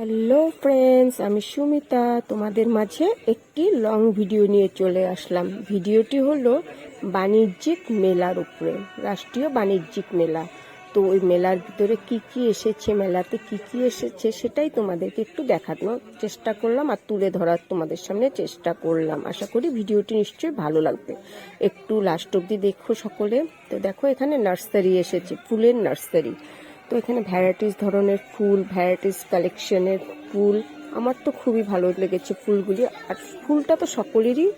Hello friends, আমি সুমিতা তোমাদের মাঝে একটি লং ভিডিও নিয়ে চলে আসলাম। ভিডিওটি হলো বাণিজ্যিক মেলার উপরে, রাষ্ট্রীয় বাণিজ্যিক মেলা। তো ওই মেলার ভিতরে কি কি এসেছে, মেলাতে কি কি এসেছে সেটাই তোমাদেরকে একটু দেখানোর চেষ্টা করলাম আর তুলে ধরার তোমাদের সামনে চেষ্টা করলাম। আশা করি ভিডিওটি নিশ্চয়ই ভালো লাগবে, একটু লাস্ট অব্দি দেখো সকলে। তো দেখো এখানে নার্সারি এসেছে, ফুলের নার্সারি। তো এখানে ভ্যারাইটিস ধরনের ফুল, ভ্যারাইটিস কালেকশনের ফুল। আমার তো খুবই ভালো লেগেছে ফুলগুলি, আর ফুলটা তো সকলেরই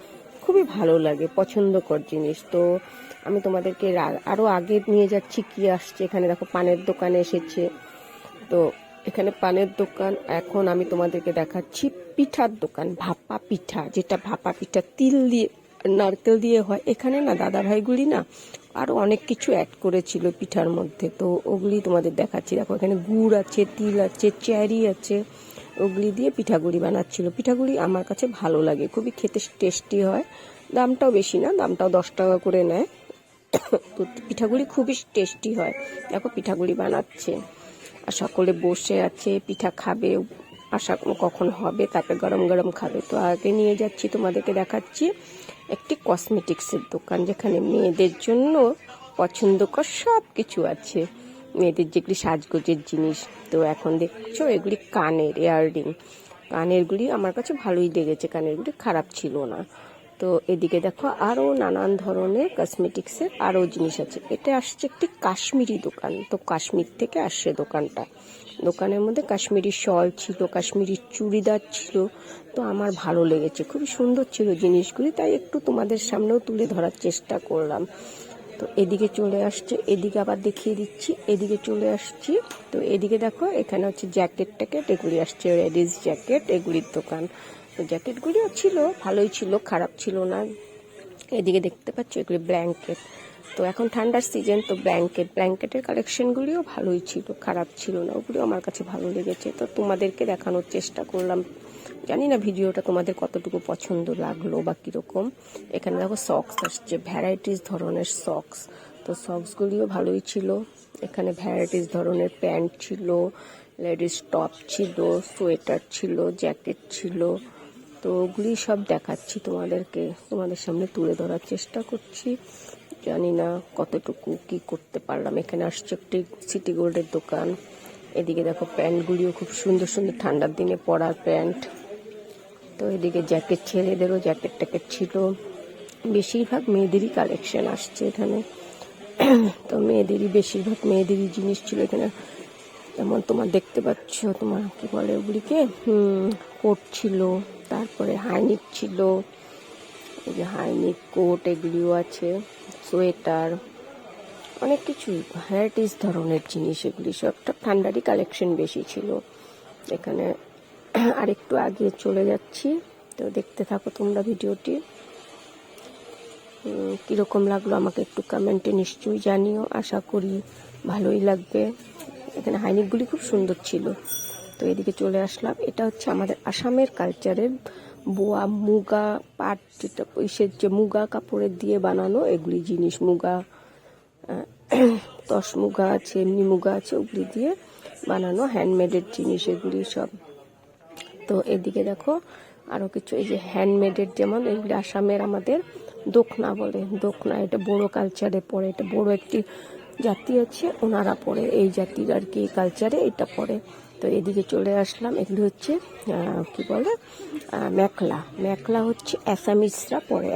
খুবই ভালো লাগে, পছন্দকর জিনিস। তো আমি তোমাদেরকে আরও আগে নিয়ে যাচ্ছি কি আসছে। এখানে দেখো পানের দোকানে এসেছে। তো এখানে পানের দোকান। এখন আমি তোমাদেরকে দেখাচ্ছি পিঠার দোকান, ভাপা পিঠা, যেটা ভাপা পিঠা তিল দিয়ে নারকেল দিয়ে হয়। এখানে না দাদা ভাইগুলি না আরও অনেক কিছু অ্যাড করেছিল পিঠার মধ্যে, তো ওগুলি তোমাদের দেখাচ্ছি। দেখো এখানে গুড় আছে, তিল আছে, চেরি আছে, ওগুলি দিয়ে পিঠাগুড়ি বানাচ্ছিল। পিঠাগুড়ি আমার কাছে ভালো লাগে, খুবই খেতে টেস্টি হয়। দামটাও বেশি না, দামটাও 10 টাকা করে নেয়। তো পিঠাগুলি খুবই টেস্টি হয়। দেখো পিঠাগুলি বানাচ্ছে আর সকলে বসে আছে, পিঠা খাবে, আশা কখন হবে, তারপরে গরম গরম খাবে। তো আগে নিয়ে যাচ্ছি, তোমাদেরকে দেখাচ্ছি একটি কসমেটিক্সের দোকান, যেখানে মেয়েদের জন্য পছন্দকর সব কিছু আছে, মেয়েদের যেগুলি সাজগোজের জিনিস। তো এখন দেখছো এগুলি কানের ইয়াররিং, কানেরগুলি আমার কাছে ভালোই লেগেছে, কানেরগুলি খারাপ ছিল না। তো এদিকে দেখো আরও নানান ধরনের কসমেটিক্সের আরও জিনিস আছে। এটা আসছে একটি কাশ্মীরি দোকান, তো কাশ্মীর থেকে আসছে দোকানটা। দোকানের মধ্যে কাশ্মীরি শল ছিল, কাশ্মীরি চুড়িদার ছিল। তো আমার ভালো লেগেছে, খুবই সুন্দর ছিল জিনিসগুলি, তাই একটু তোমাদের সামনেও তুলে ধরার চেষ্টা করলাম। তো এদিকে চলে আসছে, এদিকে আবার দেখিয়ে দিচ্ছি, এদিকে চলে আসছি। তো এদিকে দেখো এখানে হচ্ছে জ্যাকেট ট্যাকেট, এগুলি আসছে লেডিস জ্যাকেট, এগুলির দোকান। তো জ্যাকেটগুলিও ছিল, ভালোই ছিল, খারাপ ছিল না। এদিকে দেখতে পাচ্ছ এগুলি ব্ল্যাঙ্কেট। তো এখন ঠান্ডার সিজন, তো ব্ল্যাঙ্কেটের কালেকশনগুলিও ভালোই ছিল, খারাপ ছিল না, ওগুলিও আমার কাছে ভালো লেগেছে। তো তোমাদেরকে দেখানোর চেষ্টা করলাম। জানি না ভিডিওটা তোমাদের কতটুকু পছন্দ লাগলো বা কীরকম। এখানে দেখো সক্স আসছে, ভ্যারাইটিস ধরনের সক্স। তো সক্সগুলিও ভালোই ছিল। এখানে ভ্যারাইটিস ধরনের প্যান্ট ছিল, লেডিস টপ ছিল, সোয়েটার ছিল, জ্যাকেট ছিল। তো ওগুলি সব দেখাচ্ছি তোমাদেরকে, তোমাদের সামনে তুলে ধরার চেষ্টা করছি। জানি না কতটুকু কি করতে পারলাম। এখানে আসছে একটি সিটি গোল্ডের দোকান। এদিকে দেখো প্যান্টগুলিও খুব সুন্দর সুন্দর, ঠান্ডার দিনে পরার প্যান্ট। তো এদিকে জ্যাকেট, ছেলেদেরও জ্যাকেট ট্যাকেট ছিল। বেশিরভাগ মেয়েদেরই কালেকশন আসছে এখানে। তো মেয়েদেরই বেশিরভাগ মেয়েদেরই জিনিস ছিল এখানে। যেমন তোমার দেখতে পাচ্ছ, তোমার কি বলে ওগুলিকে, কোট ছিল, তারপরে হাইনিক ছিল, এই যে হাইনিক কোট, এগুলিও আছে, সোয়েটার, অনেক কিছুই ভ্যারাইটিস ধরনের জিনিস। এগুলি সবটা ঠান্ডারই কালেকশন বেশি ছিল এখানে। আরেকটু আগে চলে যাচ্ছি, তো দেখতে থাকো তোমরা ভিডিওটি। কীরকম লাগলো আমাকে একটু কমেন্টে নিশ্চয়ই জানিও, আশা করি ভালোই লাগবে। এখানে হাইনিকগুলি খুব সুন্দর ছিল। তো এদিকে চলে আসলাম, এটা হচ্ছে আমাদের আসামের কালচারের বোয়া মুগা পাট, যেটা ইসের যে মুগা কাপড়ের দিয়ে বানানো এগুলি জিনিস। মুগা, তস মুগা আছে, এমনি মুগা আছে, ওগুলি দিয়ে বানানো হ্যান্ডমেডের জিনিস এগুলি সব। তো এদিকে দেখো আরও কিছু, এই যে হ্যান্ডমেডের, যেমন এগুলি আসামের আমাদের দোকনা বলে। দোকনা এটা বড়ো কালচারে পড়ে, এটা বড়ো একটি জাতি আছে, ওনারা পড়ে এই জাতির আর কি কালচারে এটা পড়ে। তো এদিকে চলে আসলাম, এগুলি হচ্ছে কি বলে মেখলা। মেখলা হচ্ছে অ্যাসামিজরা পড়ে।